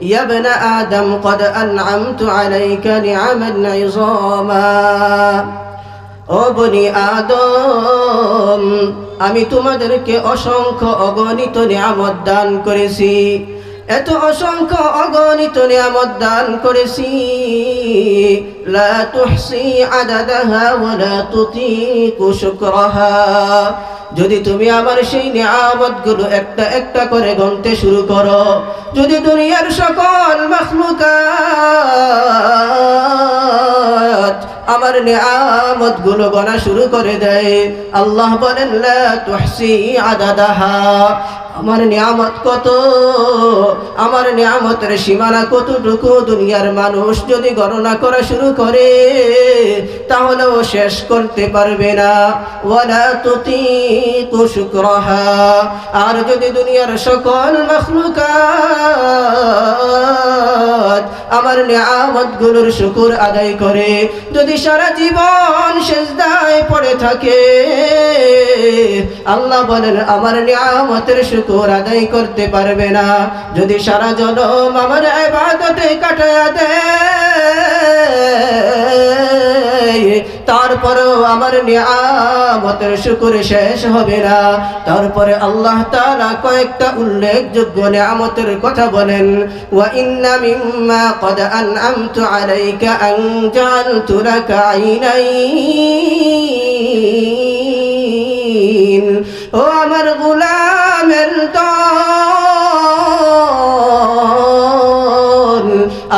ইয়া ইবনা আদম ক্বাদ আনআমতু আলাইকা নিআমান ইযামা। ও বনি আদম, আমি তোমাদেরকে অসংখ্য অগণিত নিয়ামত দান করেছি, এত অসংখ্য অগণিত নিয়ামত দান করেছি, লা তুহসি আদাদাহা ওয়া লা তুতিকু শুকরাহা। যদি তুমি আমার সেই নিয়ামতগুলো একটা একটা করে গুনতে শুরু করো, যদি দুনিয়ার সকল মাখলুকাত আমার নিয়ামতগুলো গণা শুরু করে দেয়, আল্লাহ বলেন লা তুহসি আদাদাহা, আমার নিয়ামত কত, আমার নিয়ামতের সীমানা কতটুকু দুনিয়ার মানুষ যদি গণনা করা শুরু করে তাহলেও শেষ করতে পারবে না। ওয়ালা তুতিকু শুকরাহা, আর যদি দুনিয়ার সকল মাখলুকাত আমার নিয়ামতগুলোর শুকর আদায় করে, যদি সারা জীবন সিজদায় পড়ে থাকে, আল্লাহ বলেন আমার নিয়ামতের শুকর আদায় করতে পারবে না। যদি সারা জনম আমার ইবাদতে কাটায়া দেয়, তারপরেও আমার নিয়ামতের শুকর শেষ হবে না। তারপরে আল্লাহ তাআলা কয়েকটা উল্লেখযোগ্য নিয়ামতের কথা বলেন, ওয়া ইন্না মিম্মা ক্বাদ আনআমতু আলাইকা আন জাআলতু লাকা আইনাইন। ও আমার গোলামের দল,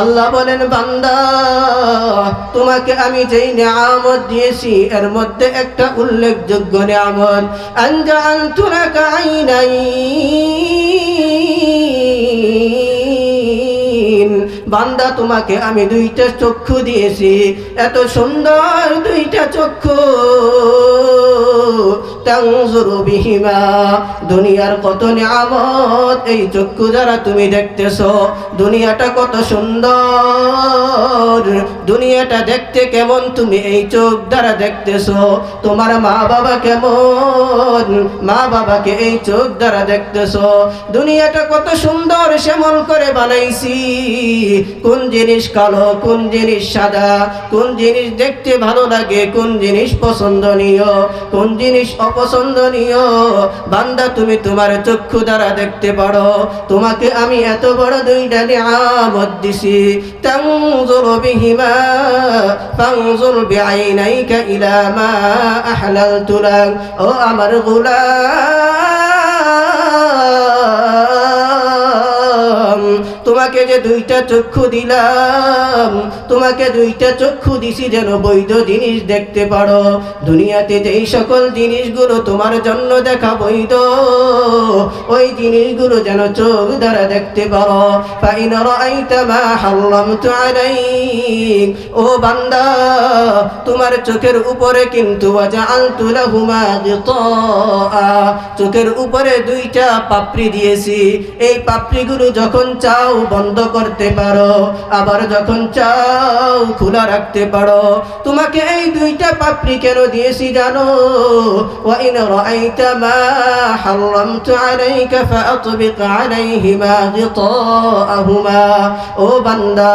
আল্লাহ বলেন বান্দা, তোমাকে আমি যেই নিয়ামত দিয়েছি এর মধ্যে একটা উল্লেখযোগ্য নিয়ামত, আন জাআলতু লাকা আইনাইন। বান্দা তোমাকে আমি দুইটা চক্ষু দিয়েছি, এত সুন্দর দুইটা চক্ষু, তানজুরু বিহিমা, দুনিয়ার কত নিয়ামত এই চক্ষু দ্বারা তুমি দেখতেছো, দুনিয়াটা কত সুন্দর, দুনিয়াটা দেখতে কেমন তুমি এই চোখ দ্বারা দেখতেছো, তোমার মা বাবা কেমন, মা বাবাকে এই চোখ দ্বারা দেখতেছো, দুনিয়াটা কত সুন্দর শ্যামল করে বানাইছি, কোন জিনিস কালো, কোন জিনিস সাদা, কোন জিনিস দেখতে ভালো লাগে, কোন জিনিস পছন্দনীয়, কোন জিনিস অপছন্দনীয়, বান্দা তুমি তোমার চক্ষু দ্বারা দেখতে পারো। তোমাকে আমি এত বড় দুইটা নিয়ামত দিছি, তানজুরু বিহিমা ফানজুর বিআইনাইকা ইলা মা আহলালতু লাক। ও আমার গোলাম, তোমাকে যে দুইটা চক্ষু দিলাম, তোমাকে দুইটা চক্ষু দিছি যেন বৈধ জিনিস দেখতে পারো। দুনিয়াতে যেই সকল জিনিসগুলো তোমার জন্য দেখা বৈধ, ওই জিনিসগুলো যেন চোখ দ্বারা দেখতে পারো। ফাইন রাআইতা মা হারামতু আলাইক, ও বান্দা, তোমার চোখের উপরে কিন্তু ওয়াজআলতু লাহুমা গিতাআ, চোখের উপরে দুইটা পাপড়ি দিয়েছি, এই পাপড়িগুলো যখন চাও বন্ধ করতে পারো, আবার যখন চাও খোলা রাখতে পারো। তোমাকে এই দুইটা পাপড়ি কেন দিয়েছি জানো? ওয়া ইন রাআইতা মা হারামতু আলাইকা ফাআতবিক আলাইহিমা গিতাআহুমা। ও বান্দা,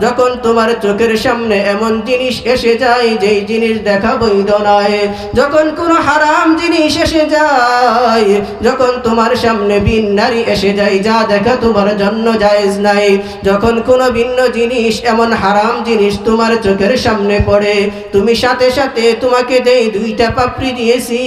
যখন তোমার চোখের সামনে এমন জিনিস এসে যায় যেই জিনিস দেখা বৈধ নয়, যখন কোনো হারাম জিনিস এসে যায়, যখন তোমার সামনে বিন নারী এসে যায় যা দেখা তোমার জন্য জায়েজ নাই, যখন কোনো ভিন্ন জিনিস এমন হারাম জিনিস তোমার চোখের সামনে পড়ে, তুমি সাথে সাথে তোমাকে যেই দুইটা পাপড়ি দিয়েছি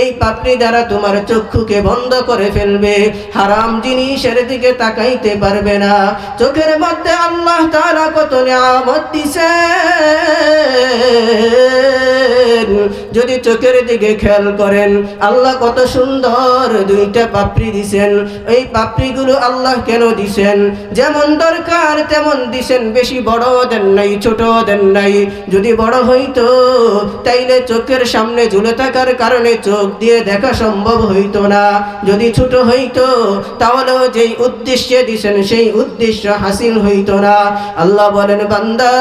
এই পাপড়ি দ্বারা তোমার চক্ষুকে বন্ধ করে ফেলবে, হারাম জিনিসের দিকে তাকাইতে পারবে না। চোখের মধ্যে আল্লাহ তাআলা কত নিয়ামত দিয়েছেন, যদি চোখের দিকে খেয়াল করেন, আল্লাহ কত সুন্দর দুইটা পাপড়ি দিছেন। এই পাপড়িগুলো আল্লাহ কেন দিছেন? যেমন দরকার তেমন দিছেন, বেশি বড় দেন নাই, ছোট দেন নাই। যদি বড় হইতো তাইলে চোখের সামনে ঝুলে থাকার কারণে চোখ দিয়ে দেখা সম্ভব হইতো না, যদি ছোট হইতো তাহলেও যেই উদ্দেশ্যে দিছেন সেই উদ্দেশ্য হাসিল হইতো না। আল্লাহ বলেন বান্দা,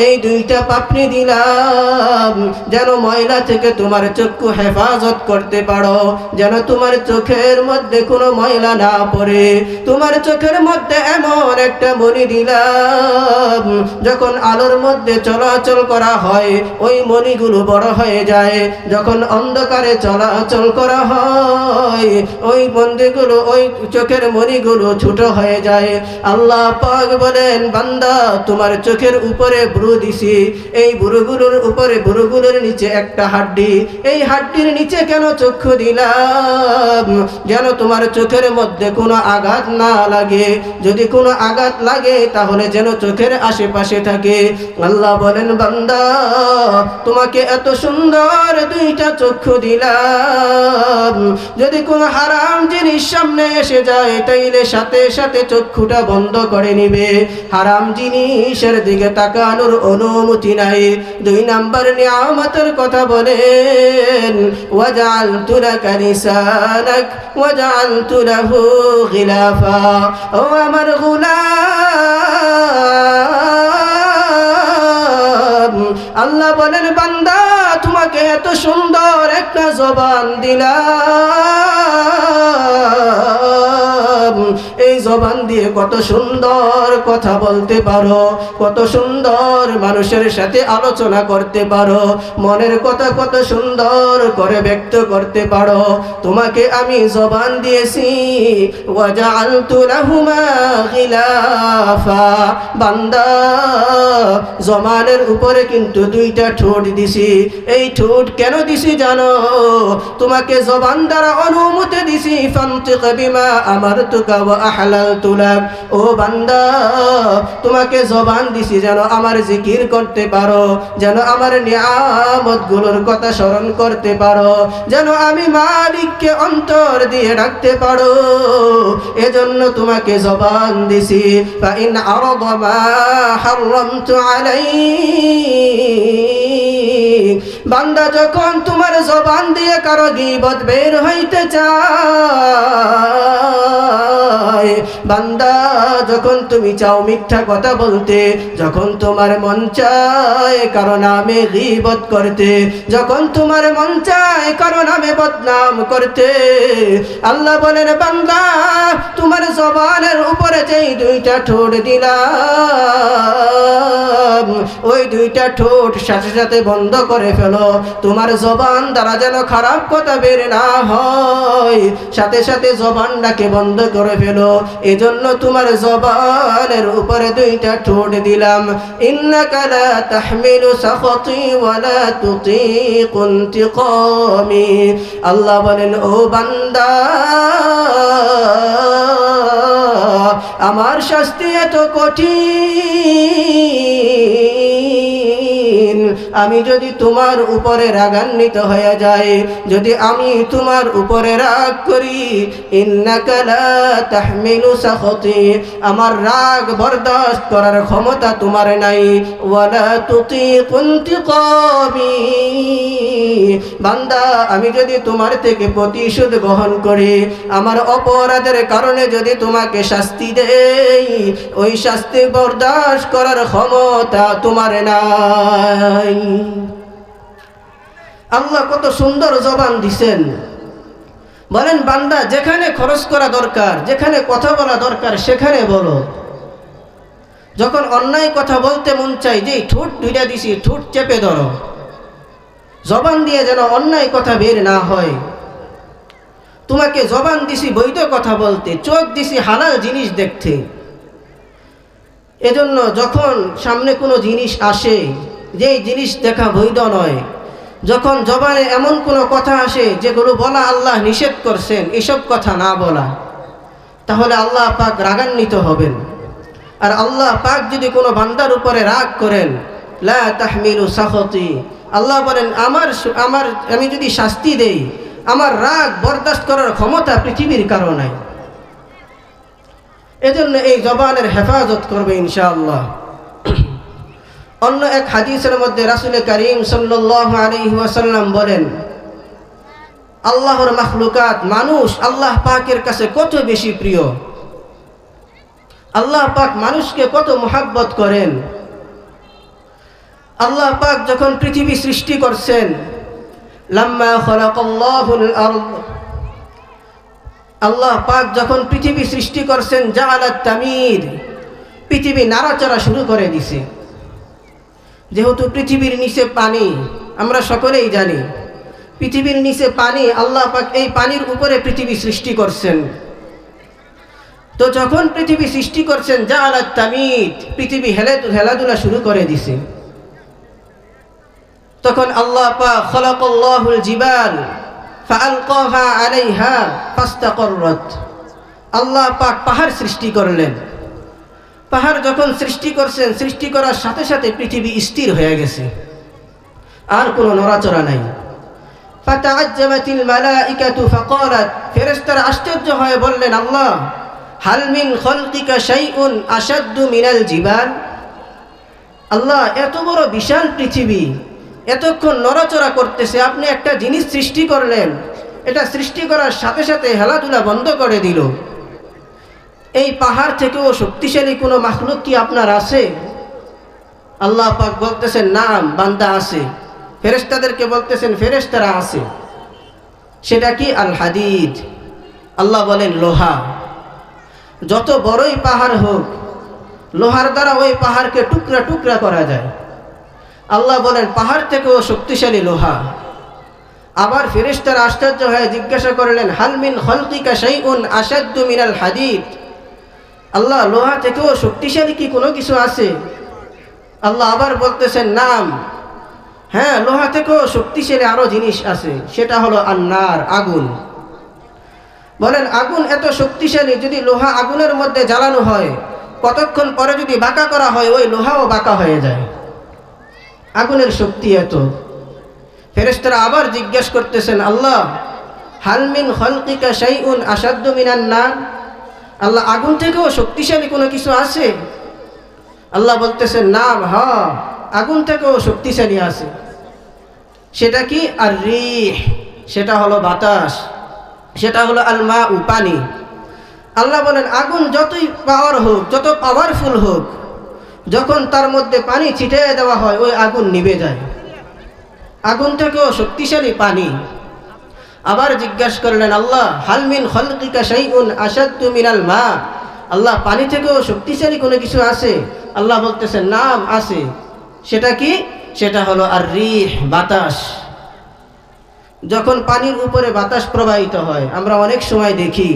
এই দুইটা পাপড়ি দিলাম যেন ময়লা থেকে তোমার চক্ষু হেফাজত করতে পারো, যেন তোমার চোখের মধ্যে কোনো ময়লা না পড়ে। তোমার চোখের মধ্যে এমন একটা মণি দিলাম, যখন আলোর মধ্যে চলাচল করা হয় ওই মণিগুলো বড় হয়ে যায়, যখন অন্ধকারে চলাচল করা হয় ওই মণিগুলো, ওই চোখের মণিগুলো ছোট হয়ে যায়। আল্লাহ পাক বলেন, বান্দা তোমার চোখের উপরে ব্রু দিছি, এই ব্রুগুলোর উপরে, ব্রুগুলোর নিচে একটা হাড্ডি, এই হাড্ডির নিচে কেন চক্ষু দিলাম? যেন তোমার চোখের মধ্যে কোনো আঘাত না লাগে, যদি কোনো আঘাত লাগে তাহলে যেন চোখের আশেপাশে থাকে। আল্লাহ বলেন, বান্দা তোমাকে এত সুন্দর দুইটা চক্ষু দিলাম, যদি কোনো হারাম জিনিস সামনে এসে যায় তাইলে সাথে সাথে চক্ষুটা বন্ধ করে নিবে, হারাম জিনিসের দিকে তাকানোর অনুমতি নাই। 2 নাম্বার নিয়ামতের কথা বলেন, ওয়াজআলতু লাকা লিসানাক ওয়াজআলতু লাহু গিলাফা। ও আমার গোলাম, আল্লাহ বলেন, বান্দা তোমাকে এত সুন্দর একটা জবান দিলাম, এই জবান দিয়ে কত সুন্দর কথা বলতে পারো, কত সুন্দর মানুষের সাথে আলোচনা করতে পারো, মনের কথা কত সুন্দর করে ব্যক্ত করতে পারো। তোমাকে আমি জবান দিয়েছি, ওয়াজআলতু লাহুমা গিলাফা। বান্দা জবানের উপরে কিন্তু 2টা ঠোঁট দিছি। এই ঠোঁট কেন দিছি জানো? তোমাকে জবান দ্বারা অনুমতি দিছি, ফান্তিক বিমা আমারতুকা ওয়া আহলালতু লাক। ও বান্দা তোমাকে জবান দিছি যেন আমার জিকির করতে পারো, যেন আমার নিয়ামতগুলোর কথা স্মরণ করতে পারো, যেন আমি মালিককে অন্তর দিয়ে ডাকতে পারো, এজন্য তোমাকে জবান দিছি। ফাইন আরাদা মা হারামতু আলাইক। বান্দা যখন তোমার জবান দিয়ে কারো গীবত বের হইতে চায়, বান্দা যখন তুমি চাও মিথ্যা কথা বলতে, যখন তোমার মন চায় কারো নামে গীবত করতে, যখন তোমার মন চায় কারো নামে বদনাম করতে, আল্লাহ বলেন, বান্দা তোমার জবানের উপরে যেই 2টা ঠোঁট দিলাম, ওই 2টা ঠোঁট সাথে সাথে বন্ধ করে ফেলো। তোমার জবান দ্বারা যেন খারাপ কথা বের না হয়, সাথে সাথে জবানটাকে বন্ধ করে ফেলো। এজন্য তোমার জবানের উপরে 2টা ঠোঁট দিলাম। ইন্নাকা লা তাহমিলু সাখতি ওয়া লা তুতিকু ইনতিকামি। আল্লাহ বলেন, ও বান্দা আমার শাস্তি এত কঠিন, আমি যদি তোমার উপরে রাগান্বিত হয়ে যাই, যদি আমি তোমার উপরে রাগ করি, ইন্নাকা লা তাহমিলু সাখতি, আমার রাগ বরদাস্ত করার ক্ষমতা তোমার নাই, ওয়ালা তুতিকু ইনতিকামি। বান্দা আমি যদি তোমার থেকে প্রতিশোধ গ্রহণ করি, আমার অপরাধের কারণে যদি তোমাকে শাস্তি দেই, ওই শাস্তি বরদাস্ত করার ক্ষমতা তোমার নাই। আল্লাহ কত সুন্দর জবান দিছেন। বলেন, বান্দা যেখানে খরচ করা দরকার, যেখানে কথা বলা দরকার সেখানে বলো। যখন অন্যায় কথা বলতে মন চাই, যে ঠোঁট 2টা দিছি, ঠোঁট চেপে ধরো, জবান দিয়ে যেন অন্যায় কথা বের না হয়। তোমাকে জবান দিছি বৈধ কথা বলতে, চোখ দিছি হালাল জিনিস দেখতে। এজন্য যখন সামনে কোনো জিনিস আসে যেই জিনিস দেখা বৈধ নয়, যখন জবানে এমন কোনো কথা আসে যেগুলো বলা আল্লাহ নিষেধ করছেন, এসব কথা না বলা, তাহলে আল্লাহ পাক রাগান্বিত হবেন। আর আল্লাহ পাক যদি কোনো বান্দার উপরে রাগ করেন, লা তাহমিলু সাখতি, আল্লাহ বলেন আমি যদি শাস্তি দেই, আমার রাগ বরদাস্ত করার ক্ষমতা পৃথিবীর কারো নাই। এজন্য এই জবানের হেফাজত করবে ইনশাআল্লাহ। অন্য এক হাদিসের মধ্যে রাসূল করিম সাল্লাল্লাহু আলাইহি ওয়াসাল্লাম বলেন, আল্লাহর মাখলুকাত মানুষ আল্লাহ পাকের কাছে কত বেশি প্রিয়, আল্লাহ পাক মানুষকে কত মুহাব্বত করেন। আল্লাহ পাক যখন পৃথিবী সৃষ্টি করছেন, লাম্মা খালাকাল্লাহুল আরদ, আল্লাহ পাক যখন পৃথিবী সৃষ্টি করছেন, জাআলাত তামিদ, পৃথিবী নাড়াচাড়া শুরু করে দিছে। যেহেতু পৃথিবীর নিচে পানি, আমরা সকলেই জানি পৃথিবীর নিচে পানি, আল্লাহ পাক এই পানির উপরে পৃথিবী সৃষ্টি করছেন। তো যখন পৃথিবী সৃষ্টি করছেন, জাআলাত তামিদ, পৃথিবী হেলাধুলা শুরু করে দিছে। তখন আল্লাহ পাক খালাকাল্লাহুল জিবাল ফাআলকাহা আলাইহা ফাস্তাকাররাত, আল্লাহ পাক পাহাড় সৃষ্টি করলেন। পাহাড় যখন সৃষ্টি করছেন, সৃষ্টি করার সাথে সাথে পৃথিবী স্থির হয়ে গেছে, আর কোনো নড়াচড়া নাই। ফাতাআজ্জাবাতিল মালাইকাতু ফাকালাত, ফেরেশতারা আশ্চর্য হয়ে বললেন, আল্লাহ হাল মিন খালকিকা শাইউন আশাদ্দু মিনাল জিবাল, আল্লাহ এত বড় বিশাল পৃথিবী এতক্ষণ নড়াচড়া করতেছে, আপনি একটা জিনিস সৃষ্টি করলেন, এটা সৃষ্টি করার সাথে সাথে হেলাধুলা বন্ধ করে দিল। এই পাহাড় থেকেও শক্তিশালী কোনো মাখলুক কি আপনার আছে? আল্লাহ পাক বলতেছেন, নাম বান্দা আছে। ফেরেশতাদেরকে বলতেছেন, ফেরেশতারা আছে। সেটা কি? আল হাদিদ, আল্লাহ বলেন লোহা। যত বড়ই পাহাড় হোক, লোহার দ্বারা ওই পাহাড়কে টুকরা টুকরা করা যায়। আল্লাহ বলেন পাহাড় থেকেও শক্তিশালী লোহা। আবার ফেরেশতারা আশ্চর্য হয়ে জিজ্ঞাসা করলেন, হাল মিন খালকিকা শাইউন আশাদ্দু মিনাল হাদিদ, আল্লাহ লোহা থেকেও শক্তিশালী কি কোনো কিছু আছে? আল্লাহ আবার বলতেছেন, নাম, হ্যাঁ লোহা থেকেও শক্তিশালী আরো জিনিস আছে, সেটা হলো আন্নার, আগুন। বলেন আগুন এত শক্তিশালী, যদি লোহা আগুনের মধ্যে জ্বালানো হয়, কতক্ষণ পরে যদি বাঁকা করা হয়, ওই লোহাও বাঁকা হয়ে যায়। আগুনের শক্তি এত। ফেরেশতারা আবার জিজ্ঞাসা করতেছেন, আল্লাহ হাল মিন খালকিকা শাইউন আশাদ্দু মিনান নার, আল্লাহ আগুন থেকেও শক্তিশালী কোনো কিছু আছে? আল্লাহ বলতেছেন, নাম, হ্যাঁ আগুন থেকেও শক্তিশালী আছে। সেটা কি? আর রিহ, সেটা হলো বাতাস, সেটা হলো আল মাউ, পানি। আল্লাহ বলেন আগুন যতই পাওয়ার হোক, যত পাওয়ারফুল হোক, যখন তার মধ্যে পানি ছিটিয়ে দেওয়া হয়, ওই আগুন নিভে যায়। আগুন থেকেও শক্তিশালী পানি। আবার জিজ্ঞাসা করলেন, আল্লাহ হাল মিন খালকিকা শাইউন আশাদ্দু মিনাল মা, আল্লাহ পানি থেকেও শক্তিশালী কোনো কিছু আছে? আল্লাহ বলতেছেন, নাম আছে। সেটা কি? সেটা হলো আর রিহ, বাতাস। যখন পানির উপরে বাতাস প্রবাহিত হয়, আমরা অনেক সময় দেখি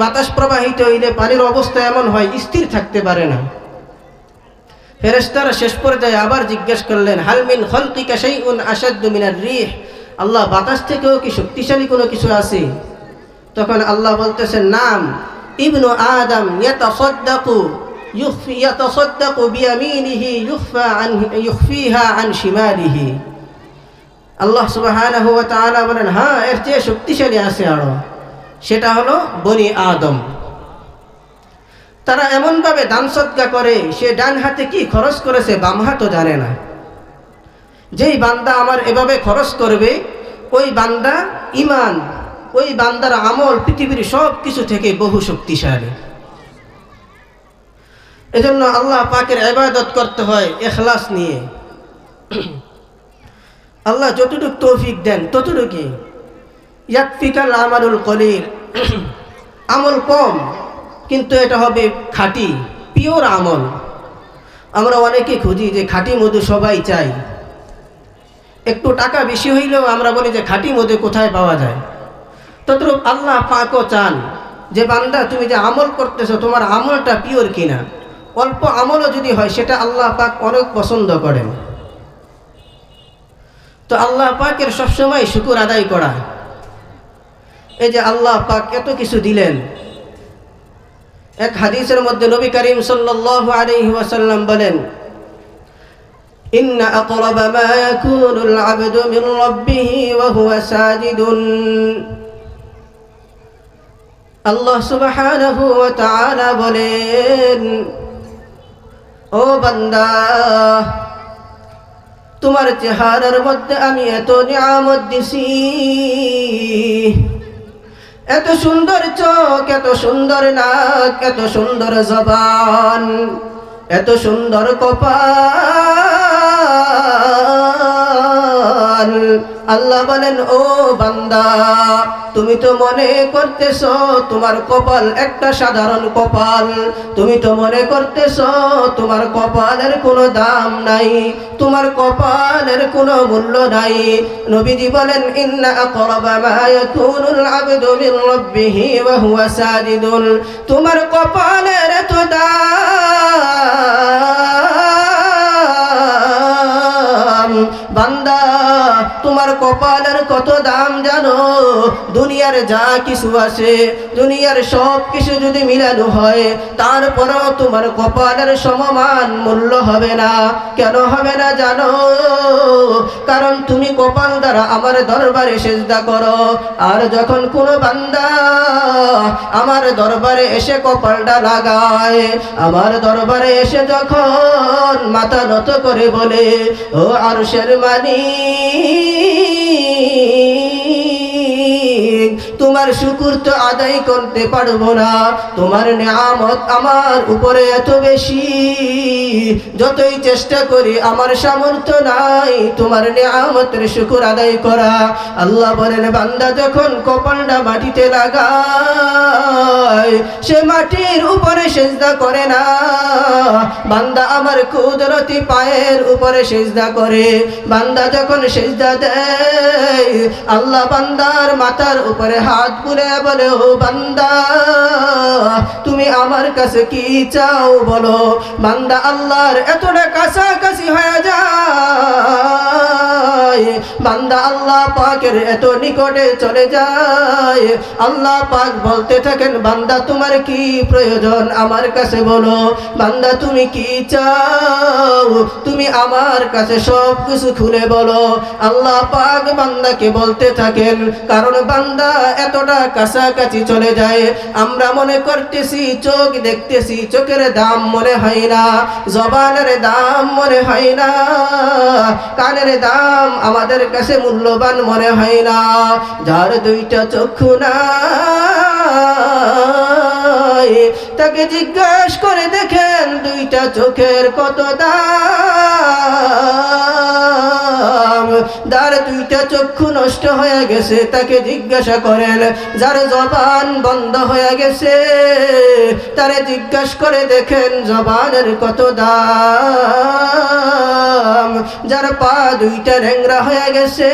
বাতাস প্রবাহিত হইলে পানির অবস্থা এমন হয়, স্থির থাকতে পারে না। ফেরেশতারা শেষ পর্যায়ে আবার জিজ্ঞেস করলেন, হাল মিন খালকিকা শাইউন আশাদ্দু মিনার রিহ, আল্লাহ বাতাস থেকেও কি শক্তিশালী কোনো কিছু আছে? তখন আল্লাহ বলতেছেন, নাম, ইবনু আদম ইয়াতাসাদ্দাকু বিয়ামিনিহি ইউখফিহা আন শিমালিহি, আল্লাহ সুবহানাহু ওয়া তাআলা বলেন, হ্যাঁ এর চেয়ে শক্তিশালী আছে আরো, সেটা হলো বনি আদম। তারা এমনভাবে দান সদকা করে, সে ডান হাতে কি খরচ করেছে বাম হাতও জানে না। যেই বান্দা আমার এভাবে খরচ করবে, ওই বান্দা ঈমান, ওই বান্দার আমল পৃথিবীর সব কিছু থেকে বহু শক্তিশালী। এজন্য আল্লাহ পাকের ইবাদত করতে হয় ইখলাস নিয়ে। আল্লাহ যতটুকু তৌফিক দেন ততটুকুই। ইয়াকফিকাল আমালুল কলিল, আমল কম কিন্তু এটা হবে খাঁটি, পিওর আমল। আমরা অনেকে খুঁজি যে খাঁটি মধু সবাই চাই, একটু টাকা বেশি হইলেও আমরা বলি যে খাঁটি মধু কোথায় পাওয়া যায়। তদ্রূপ আল্লাহ পাকও চান যে বান্দা তুমি যে আমল করতেছো, তোমার আমলটা পিওর কিনা। অল্প আমলও যদি হয়, সেটা আল্লাহ পাক অনেক পছন্দ করেন। তো আল্লাহ পাকের সবসময় শুকর আদায় করা। এই যে আল্লাহ পাক এত কিছু দিলেন, এক হাদিসের মধ্যে নবী করিম সাল্লাল্লাহু আলাইহি ওয়াসাল্লাম বলেন, ইন্না আকরাবা মা ইয়াকুনুল আবদু মিন রাব্বিহি ওয়া হুয়া সাজিদুন, আল্লাহ সুবহানাহু ওয়া তাআলা বলেন, ও বান্দা, তোমার চেহারার মধ্যে আমি এত নিয়ামত দিছি, এত সুন্দর চোখ, এত সুন্দর নাক, এত সুন্দর জবান, এত সুন্দর কপাল, কপাল। আল্লাহ বলেন, ও বান্দা, তুমি তো মনে করতেছো তোমার কপাল একটা সাধারণ কপাল, তুমি তো মনে করতেছো তোমার কপালের কোনো দাম নাই, তোমার কপালের কোনো মূল্য নাই। নবীজি বলেন, ইন্না আকরাবা মা ইয়াকুনুল আবদু মিন রাব্বিহি ওয়া হুয়া সাজিদুন। তোমার কপালের এত দাম বান্দা, তোমার কপালের কত দাম জানো? দুনিয়ার যা কিছু আছে, দুনিয়ার সব কিছু যদি মিলানো হয়, তারপরেও তোমার কপালের সমমান মূল্য হবে না। কেন হবে না জানো? কারণ তুমি কপাল দ্বারা আমার দরবারে সেজদা করো। আর যখন কোনো বান্দা আমার দরবারে এসে কপালটা লাগায়, আমার দরবারে এসে যখন মাথা নত করে বলে, ও আরশের মালিক, তোমার শুকর তো আদায় করতে পারবো না, তোমার নিয়ামত আমার উপরে এত বেশি, যতই চেষ্টা করি আমার সামর্থ্য নাই তোমার নিয়ামতের শুকর আদায় করা। আল্লাহ বলেন, বান্দা যখন কপালটা মাটিতে লাগায়, সে মাটির উপরে সেজদা করে না, বান্দা আমার কুদরতি পায়ের উপরে সেজদা করে। বান্দা যখন সেজদা দেয়, আল্লাহ বান্দার মাথার উপরে হাত বুলে বলে, ও বান্দা, তুমি আমার কাছে কি চাও বলো। বান্দা আল্লাহর এতটা কাছাকাছি হয়ে যায়, বান্দা আল্লাহ পাকের এত নিকটে চলে যায়। আল্লাহ পাক বলতে থাকেন, বান্দা তোমার কি প্রয়োজন আমার কাছে বলো, বান্দা তুমি কি চাও, তুমি আমার কাছে সব কিছু খুলে বলো। আল্লাহ পাক বান্দাকে বলতে থাকেন, কারণ বান্দা এতটা কাছাকাছি চলে যায়। আমরা মনে করতেছি, চোখ দেখতেছি, চোখের দাম মনে হয় না, জবানের দাম মনে হয় না, কানের দাম আমাদের কাছে মূল্যবান মনে হয় না। যার দুইটা চক্ষু নাই, তাকে জিজ্ঞাসা করে দেখেন দুইটা চোখের কত দাম। যার দুইটা চক্ষু নষ্ট হয়ে গেছে তাকে জিজ্ঞাসা করেন। যার জবান বন্ধ হয়ে গেছে তারে জিজ্ঞাসা করে দেখেন জবানের কত দাম। যার পা দুইটা ন্যাংরা হয়ে গেছে